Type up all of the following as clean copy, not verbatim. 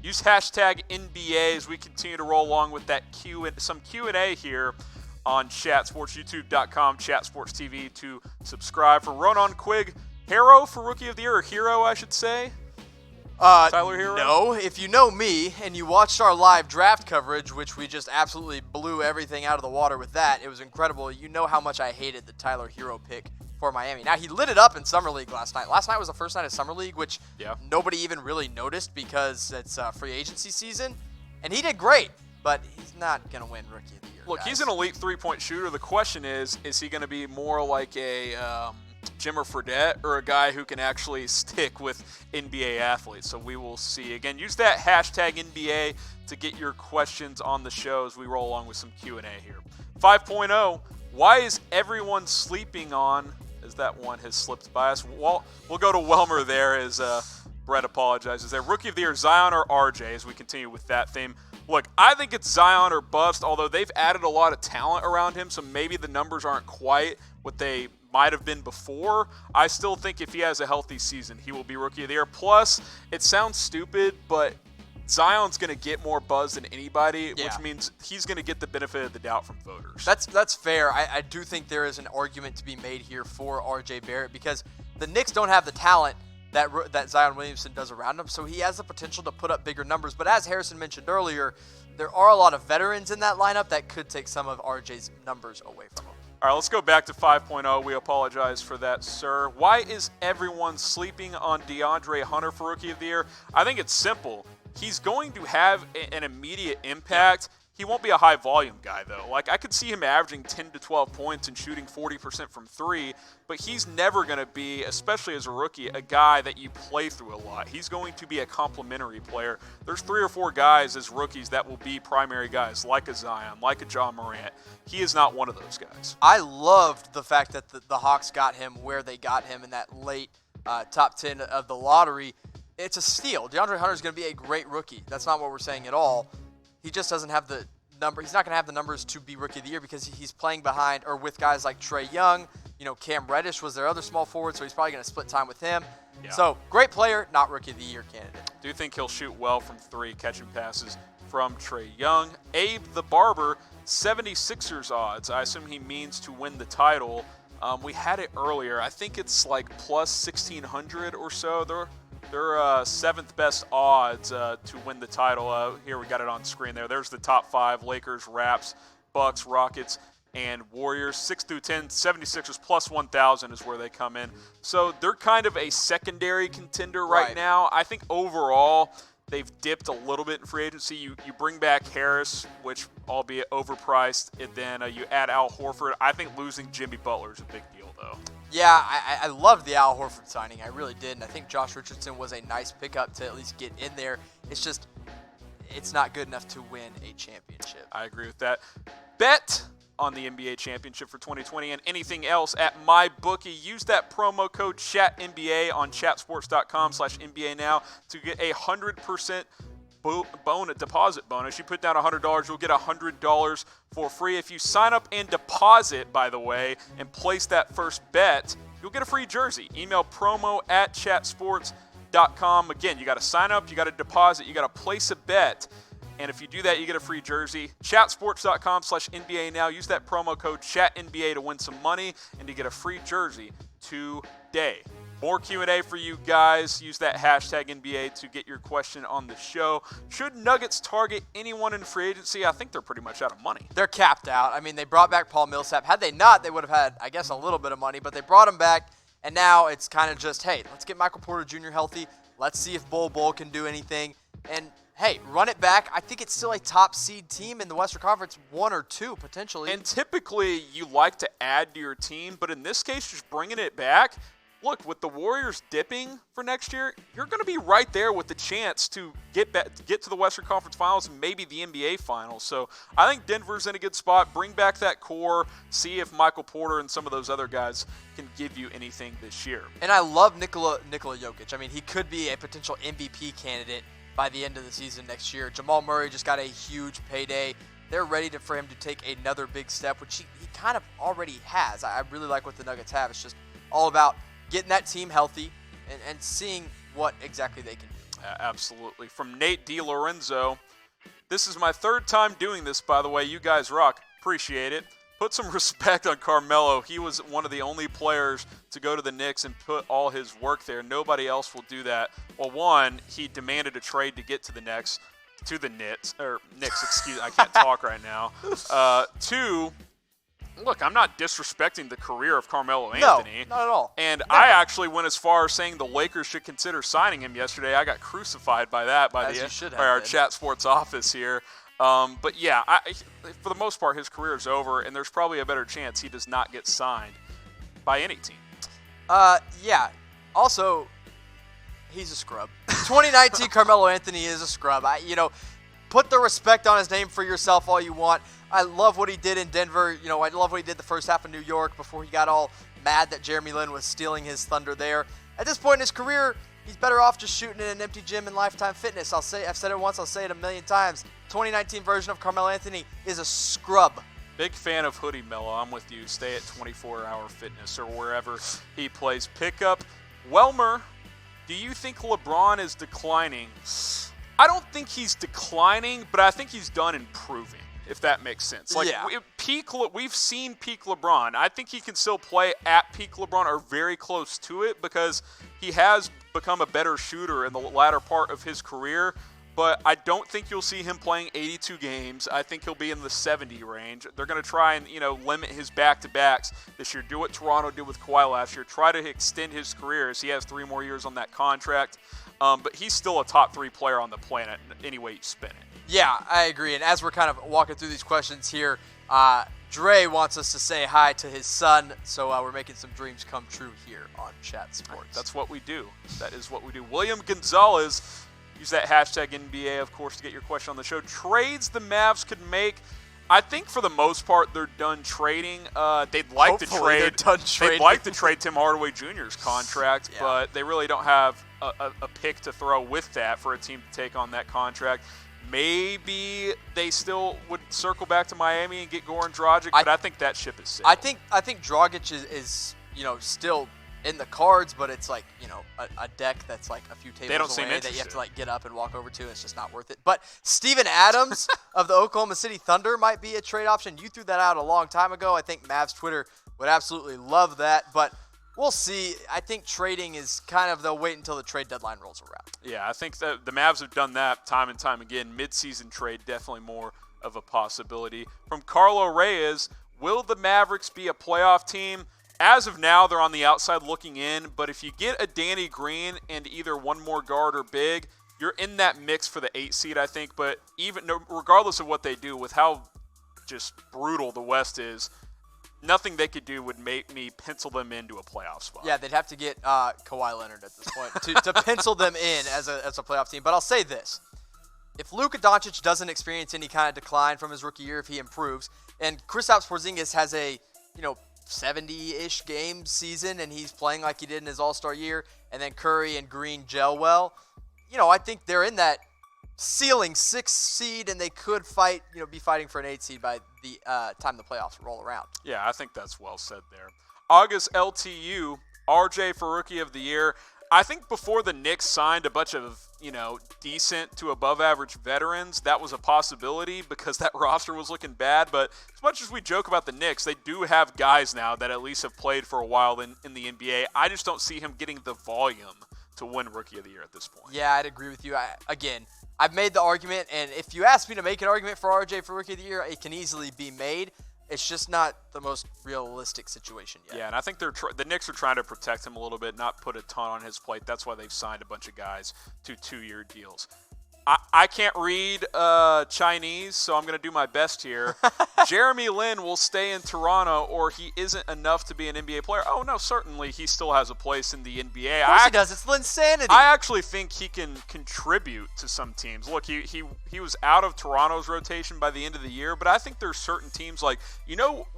Use hashtag NBA as we continue to roll along with that some Q&A here on chatsportsyoutube.com, chatsportstv to subscribe. For Ronan Quigg, Herro for Rookie of the Year, or Hero, I should say. Tyler Herro? No, if you know me and you watched our live draft coverage, which we just absolutely blew everything out of the water with that, it was incredible. You know how much I hated the Tyler Herro pick for Miami. Now, he lit it up in Summer League last night. Last night was the first night of Summer League, which nobody even really noticed because it's free agency season. And he did great, but he's not going to win Rookie of the Year. Look, he's an elite three-point shooter. The question is he going to be more like a Jimmer Fredette or a guy who can actually stick with NBA athletes? So we will see. Again, use that hashtag NBA to get your questions on the show as we roll along with some Q&A here. 5.0, why is everyone sleeping on, as that one has slipped by us? We'll go to Welmer there as Brett apologizes there. Rookie of the Year, Zion or RJ, as we continue with that theme. Look, I think it's Zion or bust, although they've added a lot of talent around him, so maybe the numbers aren't quite what they might have been before. I still think if he has a healthy season, he will be Rookie of the Year. Plus, it sounds stupid, but Zion's going to get more buzz than anybody, which means he's going to get the benefit of the doubt from voters. That's fair. I do think there is an argument to be made here for RJ Barrett because the Knicks don't have the talent that Zion Williamson does around him, so he has the potential to put up bigger numbers. But as Harrison mentioned earlier, there are a lot of veterans in that lineup that could take some of RJ's numbers away from him. All right, let's go back to 5.0. We apologize for that, sir. Why is everyone sleeping on DeAndre Hunter for Rookie of the Year? I think it's simple. He's going to have an immediate impact. He won't be a high-volume guy, though. Like, I could see him averaging 10 to 12 points and shooting 40% from three, but he's never going to be, especially as a rookie, a guy that you play through a lot. He's going to be a complementary player. There's 3 or 4 guys as rookies that will be primary guys, like a Zion, like a John Morant. He is not one of those guys. I loved the fact that the Hawks got him where they got him in that late top 10 of the lottery. It's a steal. DeAndre Hunter is going to be a great rookie. That's not what we're saying at all. He just doesn't have the number. He's not going to have the numbers to be Rookie of the Year because he's playing behind or with guys like Trae Young. You know, Cam Reddish was their other small forward, so he's probably going to split time with him. Yeah. So, great player, not Rookie of the Year candidate. Do you think he'll shoot well from three, catching passes from Trae Young? Abe the Barber, 76ers odds. I assume he means to win the title. We had it earlier. I think it's like plus 1,600 or so. They're seventh best odds to win the title. Here we got it on screen there. There's the top 5, Lakers, Raps, Bucks, Rockets, and Warriors. 6 through 10, 76ers plus 1,000 is where they come in. So they're kind of a secondary contender right now. I think overall they've dipped a little bit in free agency. You bring back Harris, which albeit overpriced, and then you add Al Horford. I think losing Jimmy Butler is a big deal, though. Yeah, I loved the Al Horford signing. I really did. And I think Josh Richardson was a nice pickup to at least get in there. It's just, it's not good enough to win a championship. I agree with that. Bet on the NBA championship for 2020 and anything else at MyBookie. Use that promo code ChatNBA on chatsports.com/NBA now to get a 100% deposit bonus. You put down $100, you'll get $100 for free. If you sign up and deposit, by the way, and place that first bet, you'll get a free jersey. Email promo@chatsports.com. Again, you got to sign up, you got to deposit, you got to place a bet. And if you do that, you get a free jersey. Chatsports.com/NBA now. Use that promo code ChatNBA to win some money and to get a free jersey today. More Q&A for you guys. Use that hashtag NBA to get your question on the show. Should Nuggets target anyone in free agency? I think they're pretty much out of money. They're capped out. I mean, they brought back Paul Millsap. Had they not, they would have had, I guess, a little bit of money. But they brought him back, and now it's kind of just, hey, let's get Michael Porter Jr. healthy. Let's see if Bol can do anything. And, hey, run it back. I think it's still a top seed team in the Western Conference, 1 or 2 potentially. And typically you like to add to your team, but in this case, just bringing it back, look, with the Warriors dipping for next year, you're going to be right there with the chance to get to the Western Conference Finals and maybe the NBA Finals. So I think Denver's in a good spot. Bring back that core. See if Michael Porter and some of those other guys can give you anything this year. And I love Nikola Jokic. I mean, he could be a potential MVP candidate by the end of the season next year. Jamal Murray just got a huge payday. They're ready for him to take another big step, which he kind of already has. I really like what the Nuggets have. It's just all about getting that team healthy and seeing what exactly they can do. Absolutely. From Nate DiLorenzo, this is my third time doing this, by the way. You guys rock. Appreciate it. Put some respect on Carmelo. He was one of the only players to go to the Knicks and put all his work there. Nobody else will do that. Well, one, he demanded a trade to get to the Knicks, excuse me, I can't talk right now. Two, look, I'm not disrespecting the career of Carmelo Anthony. No, not at all. And I actually went as far as saying the Lakers should consider signing him yesterday. I got crucified by that by our Chat Sports office here. But yeah, for the most part, his career is over, and there's probably a better chance he does not get signed by any team. Yeah. Also, he's a scrub. 2019 Carmelo Anthony is a scrub. Put the respect on his name for yourself all you want. I love what he did in Denver. I love what he did the first half of New York before he got all mad that Jeremy Lin was stealing his thunder there. At this point in his career, he's better off just shooting in an empty gym in Lifetime Fitness. I've said it once, I'll say it a million times. 2019 version of Carmelo Anthony is a scrub. Big fan of Hoodie Mello. I'm with you. Stay at 24-Hour Fitness or wherever he plays. Pick up Welmer. Do you think LeBron is declining? I don't think he's declining, but I think he's done improving, if that makes sense. We've seen peak LeBron. I think he can still play at peak LeBron or very close to it because he has become a better shooter in the latter part of his career. But I don't think you'll see him playing 82 games. I think he'll be in the 70 range. They're going to try and, limit his back-to-backs this year. Do what Toronto did with Kawhi last year. Try to extend his career as he has 3 more years on that contract. But he's still a top 3 player on the planet any way you spin it. Yeah, I agree. And as we're kind of walking through these questions here, Dre wants us to say hi to his son. So we're making some dreams come true here on Chat Sports. That's what we do. That is what we do. William Gonzalez. Use that hashtag NBA, of course, to get your question on the show. Trades the Mavs could make. I think for the most part they're done trading. They'd like to trade Tim Hardaway Jr.'s contract, but they really don't have a pick to throw with that for a team to take on that contract. Maybe they still would circle back to Miami and get Goran Dragic, but I think that ship is sailed. I think Dragic is still in the cards, but it's like, a deck that's like a few tables away that you have to like get up and walk over to, and it's just not worth it. But Steven Adams of the Oklahoma City Thunder might be a trade option. You threw that out a long time ago. I think Mavs Twitter would absolutely love that, but we'll see. I think trading is kind of, they'll wait until the trade deadline rolls around. Yeah, I think that the Mavs have done that time and time again. Mid-season trade, definitely more of a possibility. From Carlo Reyes, will the Mavericks be a playoff team? As of now, they're on the outside looking in, but if you get a Danny Green and either one more guard or big, you're in that mix for the 8 seed, I think. But regardless of what they do, with how just brutal the West is, nothing they could do would make me pencil them into a playoff spot. Yeah, they'd have to get Kawhi Leonard at this point to pencil them in as a playoff team. But I'll say this. If Luka Doncic doesn't experience any kind of decline from his rookie year, if he improves, and Kristaps Porzingis has a, 70-ish game season, and he's playing like he did in his All-Star year, and then Curry and Green gel well, I think they're in that ceiling 6 seed, and they could be fighting for an 8 seed by the time the playoffs roll around. Yeah, I think that's well said there. August LTU, RJ for Rookie of the Year. I think before the Knicks signed a bunch of, decent to above average veterans, that was a possibility because that roster was looking bad. But as much as we joke about the Knicks, they do have guys now that at least have played for a while in the NBA. I just don't see him getting the volume to win Rookie of the Year at this point. Yeah, I'd agree with you. I've made the argument, and if you ask me to make an argument for RJ for Rookie of the Year, it can easily be made. It's just not the most realistic situation yet. Yeah, and I think the Knicks are trying to protect him a little bit, not put a ton on his plate. That's why they've signed a bunch of guys to 2-year deals. I can't read Chinese, so I'm going to do my best here. Jeremy Lin will stay in Toronto, or he isn't enough to be an NBA player. Oh, no, certainly he still has a place in the NBA. Of course he does. It's Linsanity. I actually think he can contribute to some teams. Look, he was out of Toronto's rotation by the end of the year, but I think there's certain teams like,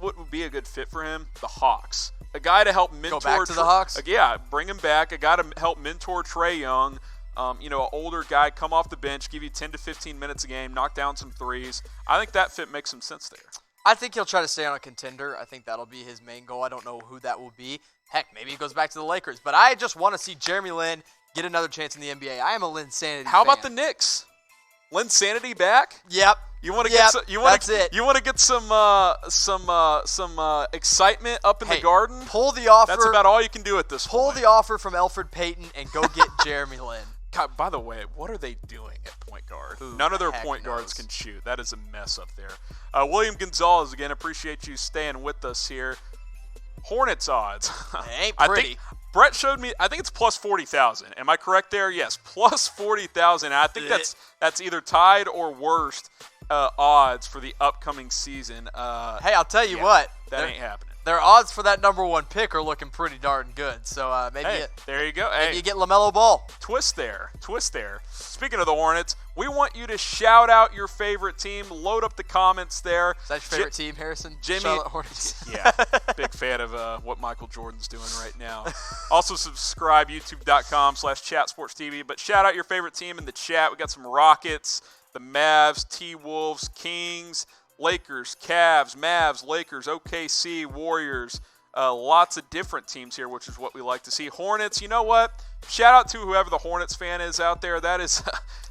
what would be a good fit for him? The Hawks. A guy to help mentor. Go back to the Hawks? Yeah, bring him back. A guy to help mentor Trae Young. An older guy, come off the bench, give you 10 to 15 minutes a game, knock down some threes. I think that fit makes some sense there. I think he'll try to stay on a contender. I think that'll be his main goal. I don't know who that will be. Heck, maybe he goes back to the Lakers. But I just want to see Jeremy Lin get another chance in the NBA. I am a Linsanity How about the fan. Knicks? Linsanity back? Yep. You want to Yep, get that's you want to get some excitement up in the Garden? Pull the offer. That's about all you can do at this Pull point. the offer from Elfrid Payton and go get Jeremy Lin. God, by the way, what are they doing at point guard? Who None of their the heck point guards knows? can shoot. That is a mess up there. William Gonzalez, again, appreciate you staying with us here. Hornets odds. They ain't I pretty. think Brett showed me, I think it's plus 40,000. Am I correct there? Yes, plus 40,000. I think that's either tied or worst odds for the upcoming season. Hey, I'll tell you what. That ain't happening. Their odds for that number 1 pick are looking pretty darn good. So maybe there you go. maybe you get LaMelo Ball. Twist there. Speaking of the Hornets, we want you to shout out your favorite team. Load up the comments there. Is that your favorite team, Harrison? Jimmy. Charlotte Hornets. Yeah, big fan of what Michael Jordan's doing right now. Also subscribe, youtube.com/chatsportstv. But shout out your favorite team in the chat. We got some Rockets, the Mavs, T-Wolves, Kings, Lakers, Cavs, Mavs, Lakers, OKC, Warriors. Lots of different teams here, which is what we like to see. Hornets, you know what? Shout out to whoever the Hornets fan is out there. That is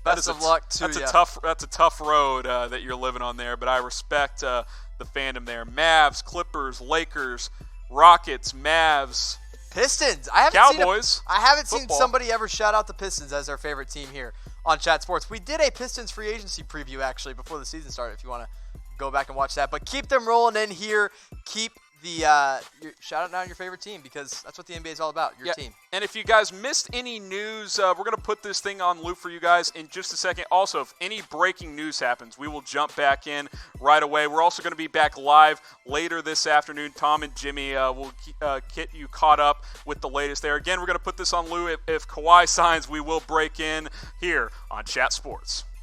Best of luck to that's you. That's a tough road that you're living on there. But I respect the fandom there. Mavs, Clippers, Lakers, Rockets, Mavs, Pistons. Cowboys. I haven't seen football. somebody ever shout out the Pistons as their favorite team here on Chat Sports. We did a Pistons free agency preview actually before the season started. If you want to go back and watch that, but keep them rolling in here. Keep the shout out down your favorite team because that's what the NBA is all about. Your team. And if you guys missed any news, we're going to put this thing on loop for you guys in just a second. Also, if any breaking news happens, we will jump back in right away. We're also going to be back live later this afternoon. Tom and Jimmy will get you caught up with the latest there. Again, we're going to put this on loop. If Kawhi signs, we will break in here on Chat Sports.